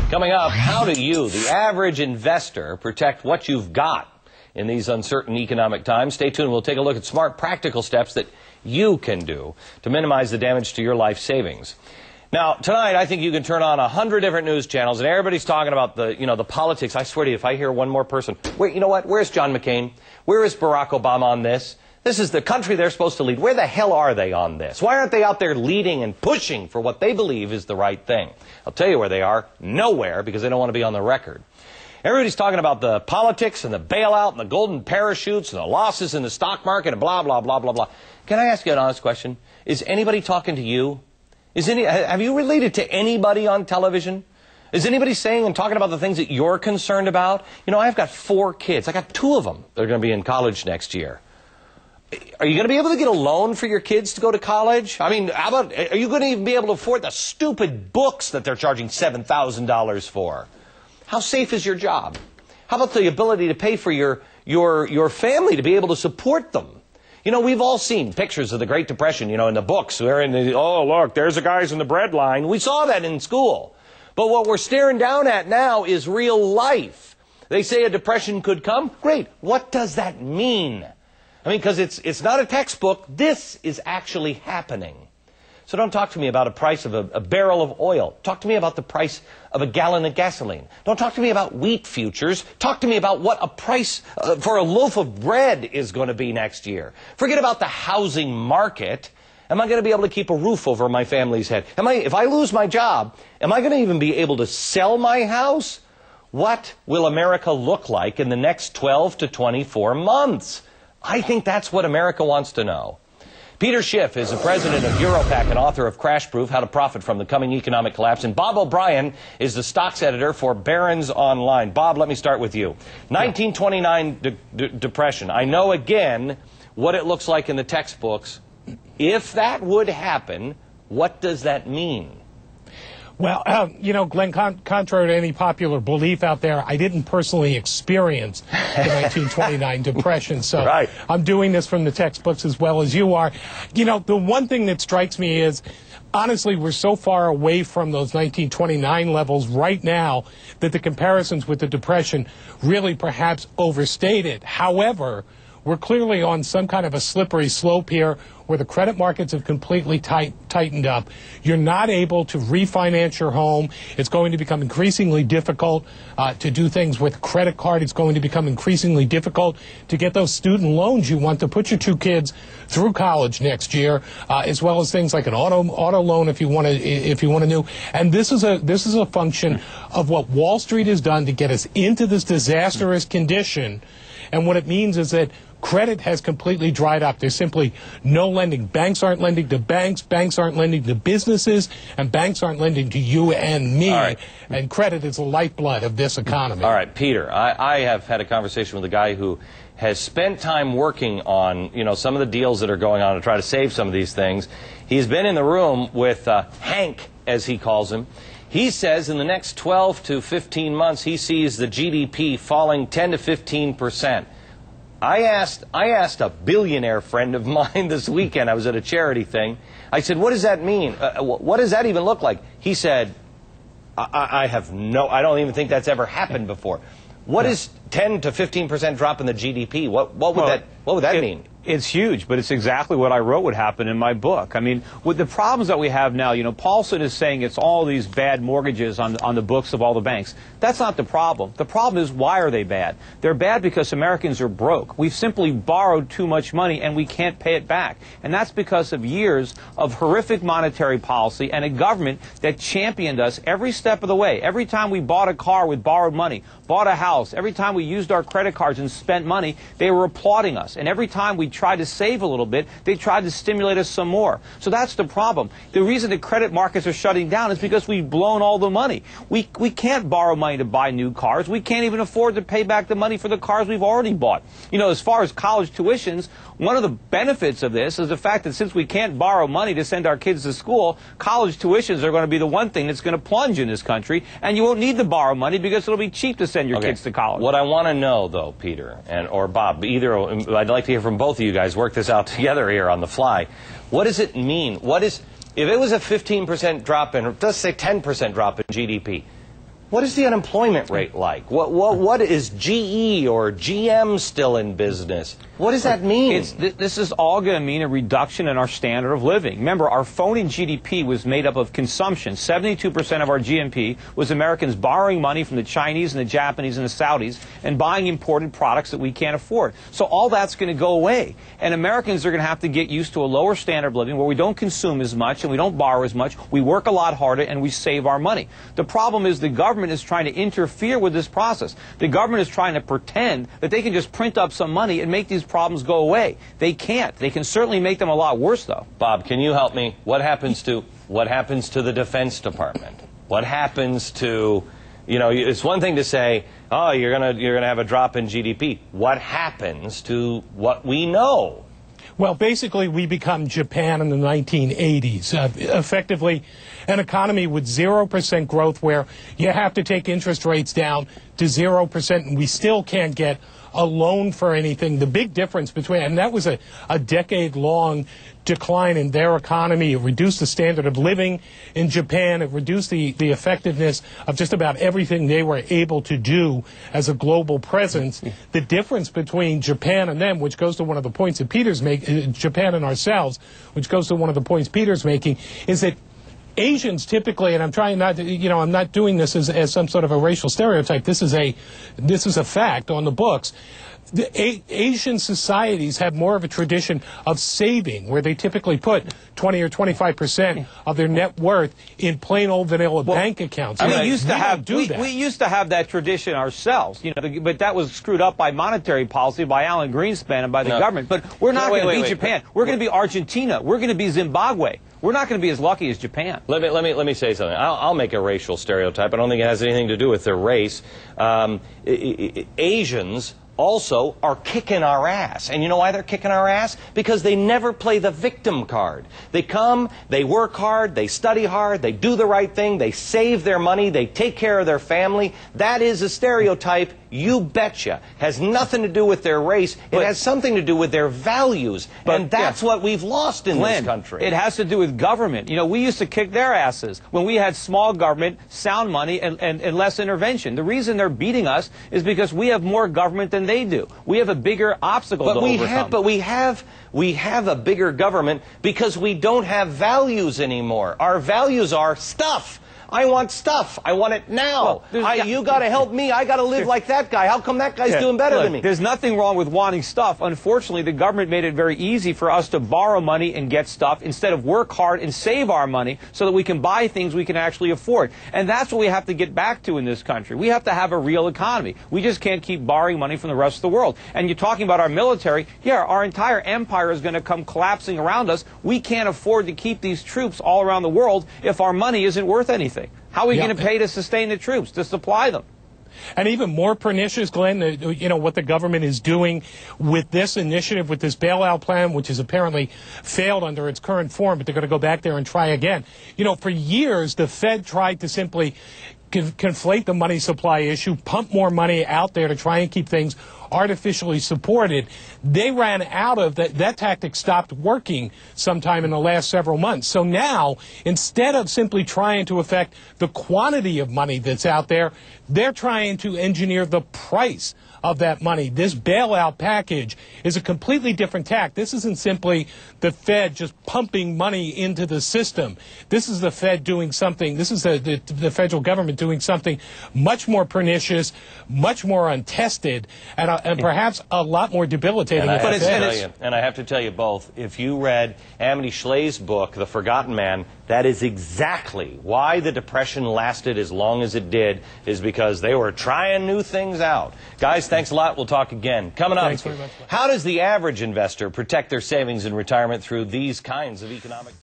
Coming up, how do you, the average investor, protect what you've got in these uncertain economic times? Stay tuned. We'll take a look at smart, practical steps that you can do to minimize the damage to your life savings. Now, tonight, I think you can turn on 100 different news channels, and everybody's talking about the politics. I swear to you, if I hear one more person, wait, you know what? Where's John McCain? Where is Barack Obama on this? This is the country they're supposed to lead. Where the hell are they on this? Why aren't they out there leading and pushing for what they believe is the right thing? I'll tell you where they are. Nowhere, because they don't want to be on the record. Everybody's talking about the politics and the bailout and the golden parachutes and the losses in the stock market and blah, blah, blah, blah, blah. Can I ask you an honest question? Is anybody talking to you? Have you related to anybody on television? Is anybody saying and talking about the things that you're concerned about? You know, I've got 4 kids. I got 2 of them. They're going to be in college next year. Are you going to be able to get a loan for your kids to go to college? I mean, how about, are you going to even be able to afford the stupid books that they're charging $7,000 for? How safe is your job? How about the ability to pay for your family to be able to support them? You know, we've all seen pictures of the Great Depression, you know, in the books. They're in the, oh, look, there's the guys in the bread line. We saw that in school. But what we're staring down at now is real life. They say a depression could come. Great. What does that mean? I mean, because it's not a textbook. This is actually happening. So don't talk to me about a price of a barrel of oil. Talk to me about the price of a gallon of gasoline. Don't talk to me about wheat futures. Talk to me about what a price for a loaf of bread is going to be next year. Forget about the housing market. Am I going to be able to keep a roof over my family's head? If I lose my job, am I going to even be able to sell my house? What will America look like in the next 12 to 24 months? I think that's what America wants to know. Peter Schiff is the president of Europac and author of Crash Proof, How to Profit from the Coming Economic Collapse. And Bob O'Brien is the stocks editor for Barron's Online. Bob, let me start with you. 1929 depression. I know, again, what it looks like in the textbooks. If that would happen, what does that mean? Well, you know, Glenn, contrary to any popular belief out there, I didn't personally experience the 1929 Depression, so right. I'm doing this from the textbooks as well as you are. You know, the one thing that strikes me is, honestly, we're so far away from those 1929 levels right now that the comparisons with the Depression really perhaps overstated. However, we're clearly on some kind of a slippery slope here where the credit markets have completely tightened up. You're not able to refinance your home. It's going to become increasingly difficult to do things with credit card. It's going to become increasingly difficult to get those student loans you want to put your 2 kids through college next year, as well as things like an auto loan if you want to do. And this is a function of what Wall Street has done to get us into this disastrous condition. And what it means is that credit has completely dried up. There's simply no lending. Banks aren't lending to banks. Banks aren't lending to businesses. And banks aren't lending to you and me. Right. And credit is the lifeblood of this economy. All right, Peter, I have had a conversation with a guy who has spent time working on, you know, some of the deals that are going on to try to save some of these things. He's been in the room with Hank, as he calls him. He says in the next 12 to 15 months, he sees the GDP falling 10 to 15%. I asked a billionaire friend of mine this weekend. I was at a charity thing. I said, what does that mean? What does that even look like? He said, I don't even think that's ever happened before. What is 10 to 15% drop in the GDP? What would that mean? It's huge, but it's exactly what I wrote would happen in my book. I mean, with the problems that we have now, you know, Paulson is saying it's all these bad mortgages on the books of all the banks. That's not the problem. The problem is, why are they bad? They're bad because Americans are broke. We've simply borrowed too much money and we can't pay it back. And that's because of years of horrific monetary policy and a government that championed us every step of the way. Every time we bought a car with borrowed money, bought a house, every time we used our credit cards and spent money, they were applauding us. And every time we tried to save a little bit, they tried to stimulate us some more. So that's the problem. The reason the credit markets are shutting down is because we've blown all the money. We can't borrow money to buy new cars. We can't even afford to pay back the money for the cars we've already bought. You know, as far as college tuitions, one of the benefits of this is the fact that since we can't borrow money to send our kids to school, college tuitions are going to be the one thing that's going to plunge in this country, and you won't need to borrow money because it'll be cheap to send your kids to college. What I want to know, though, Peter, or Bob, I'd like to hear from both of you guys, work this out together here on the fly. What does it mean? If it was a 15% drop in, or let's say 10% drop in GDP, What is the unemployment rate like? What is GE or GM still in business? What does that mean? This is all going to mean a reduction in our standard of living. Remember, our phony GDP was made up of consumption. 72% of our GNP was Americans borrowing money from the Chinese and the Japanese and the Saudis and buying imported products that we can't afford. So all that's going to go away. And Americans are going to have to get used to a lower standard of living where we don't consume as much and we don't borrow as much. We work a lot harder and we save our money. The problem is the government is trying to interfere with this process. The government is trying to pretend that they can just print up some money and make these problems go away. They can't. They can certainly make them a lot worse, though. Bob, can you help me? What happens to the Defense Department? What happens to, it's one thing to say, oh, you're gonna have a drop in GDP. What happens to what we know? Well, basically, we become Japan in the 1980s, effectively an economy with 0% growth where you have to take interest rates down to 0%, and we still can't get a loan for anything. The big difference between, and that was a decade-long decline in their economy. It reduced the standard of living in Japan. It reduced the effectiveness of just about everything they were able to do as a global presence. The difference between Japan and them, which goes to one of the points that Peter's making, Japan and ourselves, which goes to one of the points Peter's making, is that Asians typically, and I'm trying not to, I'm not doing this as some sort of a racial stereotype. This is a fact on the books. The Asian societies have more of a tradition of saving, where they typically put 20 or 25% of their net worth in plain old vanilla bank accounts. We used to have that tradition ourselves, but that was screwed up by monetary policy, by Alan Greenspan, and by the government. But we're not going to be Japan. We're going to be Argentina. We're going to be Zimbabwe. We're not going to be as lucky as Japan. Let me say something. I'll make a racial stereotype. I don't think it has anything to do with their race. Asians also are kicking our ass. And you know why they're kicking our ass? Because they never play the victim card. They come, they work hard, they study hard, they do the right thing, they save their money, they take care of their family. That is a stereotype, you betcha. Has nothing to do with their race. It has something to do with their values. And that's what we've lost in this country. It has to do with government. We used to kick their asses when we had small government, sound money, and less intervention. The reason they're beating us is because we have more government than they do. We have a bigger obstacle to overcome. But we have a bigger government because we don't have values anymore. Our values are stuff. I want stuff. I want it now. You got to help me. I got to live like that guy. How come that guy's doing better than me? There's nothing wrong with wanting stuff. Unfortunately, the government made it very easy for us to borrow money and get stuff instead of work hard and save our money so that we can buy things we can actually afford. And that's what we have to get back to in this country. We have to have a real economy. We just can't keep borrowing money from the rest of the world. And you're talking about our military. Yeah, our entire empire is going to come collapsing around us. We can't afford to keep these troops all around the world if our money isn't worth anything. How are we going to pay to sustain the troops, to supply them? And even more pernicious, Glenn, what the government is doing with this initiative, with this bailout plan, which has apparently failed under its current form, but they're going to go back there and try again. For years, the Fed tried to simply conflate the money supply issue, pump more money out there to try and keep things artificially supported. They ran out of that. That tactic stopped working sometime in the last several months. So now, instead of simply trying to affect the quantity of money that's out there, they're trying to engineer the price of that money. This bailout package is a completely different tack. This isn't simply the Fed just pumping money into the system. This is the Fed doing something, this is the federal government doing something much more pernicious, much more untested, and perhaps a lot more debilitating. And I have to tell you both, if you read Amity Schleye's book, The Forgotten Man, that is exactly why the Depression lasted as long as it did, is because they were trying new things out. Guys, thanks a lot. We'll talk again. Coming up, Thanks very much. How does the average investor protect their savings in retirement through these kinds of economic